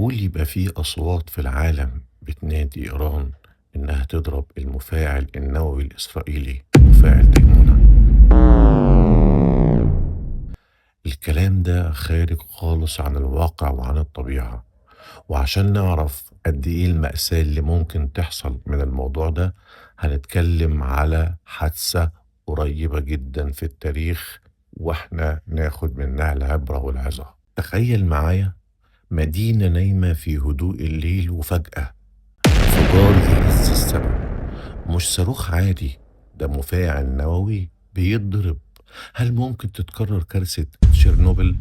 معقول يبقى في أصوات في العالم بتنادي إيران إنها تضرب المفاعل النووي الإسرائيلي مفاعل ديمونة؟ الكلام ده خارج خالص عن الواقع وعن الطبيعة. وعشان نعرف قد إيه المأساة اللي ممكن تحصل من الموضوع ده، هنتكلم على حادثة قريبة جدا في التاريخ، وإحنا ناخد منها العبرة والعظة. تخيل معايا مدينة نايمة في هدوء الليل، وفجأة انفجار يهز السماء. مش صاروخ عادي، ده مفاعل نووي بيتضرب. هل ممكن تتكرر كارثة تشيرنوبل؟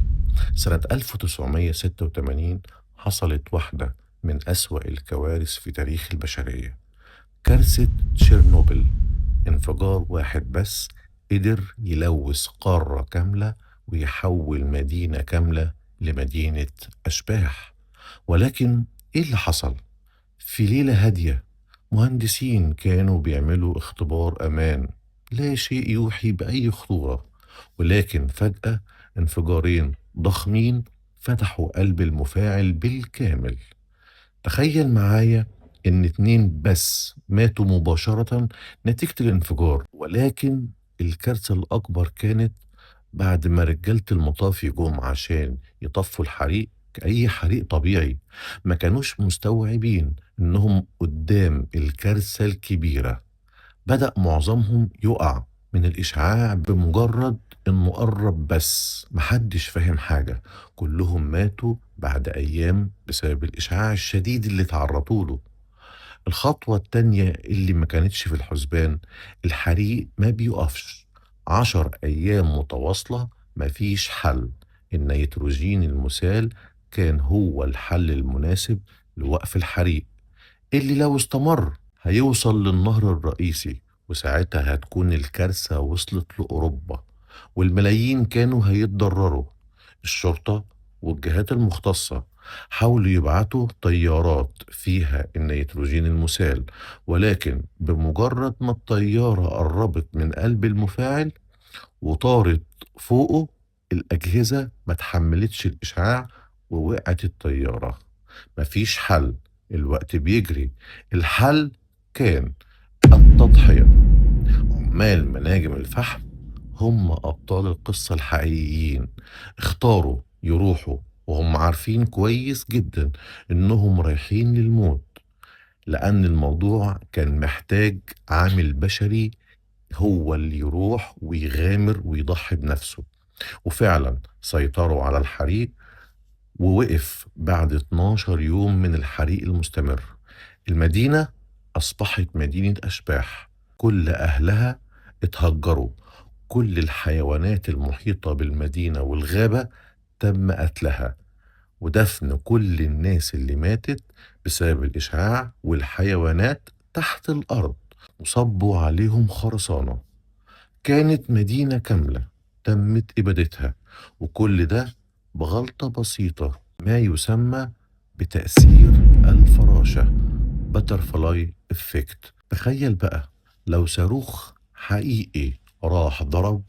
سنة 1986 حصلت واحدة من أسوأ الكوارث في تاريخ البشرية، كارثة تشيرنوبل. انفجار واحد بس قدر يلوث قارة كاملة ويحول مدينة كاملة لمدينة أشباح. ولكن إيه اللي حصل؟ في ليلة هادية مهندسين كانوا بيعملوا اختبار أمان، لا شيء يوحي بأي خطورة، ولكن فجأة انفجارين ضخمين فتحوا قلب المفاعل بالكامل. تخيل معايا إن اتنين بس ماتوا مباشرة نتيجة الانفجار، ولكن الكارثة الأكبر كانت بعد ما رجالة المطافي جم عشان يطفوا الحريق كأي حريق طبيعي. ما كانوش مستوعبين إنهم قدام الكارثة الكبيرة. بدأ معظمهم يقع من الإشعاع بمجرد إنه قرب، بس محدش فاهم حاجة. كلهم ماتوا بعد أيام بسبب الإشعاع الشديد اللي تعرضوا له. الخطوة التانية اللي ما كانتش في الحسبان، الحريق ما بيقفش 10 أيام متواصلة، مفيش حل. النيتروجين المسال كان هو الحل المناسب لوقف الحريق، اللي لو استمر هيوصل للنهر الرئيسي، وساعتها هتكون الكارثة وصلت لأوروبا والملايين كانوا هيتضرروا. الشرطة والجهات المختصة حاولوا يبعتوا طيارات فيها النيتروجين المسال، ولكن بمجرد ما الطيارة قربت من قلب المفاعل وطارت فوقه، الأجهزة ما تحملتش الإشعاع ووقعت الطيارة. مفيش حل، الوقت بيجري. الحل كان التضحية. عمال مناجم الفحم هم أبطال القصة الحقيقيين، اختاروا يروحوا وهم عارفين كويس جدا إنهم رايحين للموت، لأن الموضوع كان محتاج عامل بشري هو اللي يروح ويغامر ويضحي بنفسه. وفعلا سيطروا على الحريق، ووقف بعد 12 يوم من الحريق المستمر. المدينة أصبحت مدينة أشباح، كل أهلها اتهجروا. كل الحيوانات المحيطة بالمدينة والغابة تم قتلها، ودفن كل الناس اللي ماتت بسبب الإشعاع، والحيوانات تحت الأرض وصبوا عليهم خرسانة. كانت مدينة كاملة تمت إبادتها، وكل ده بغلطة بسيطة، ما يسمى بتأثير الفراشة، باترفلاي افكت. تخيل بقى لو صاروخ حقيقي راح ضرب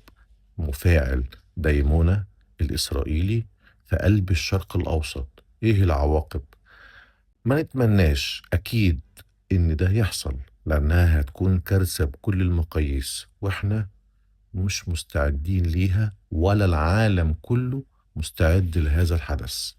مفاعل ديمونة الإسرائيلي في قلب الشرق الأوسط، إيه العواقب؟ ما نتمناش أكيد إن ده يحصل، لأنها هتكون كارثة بكل المقاييس، وإحنا مش مستعدين ليها، ولا العالم كله مستعد لهذا الحدث.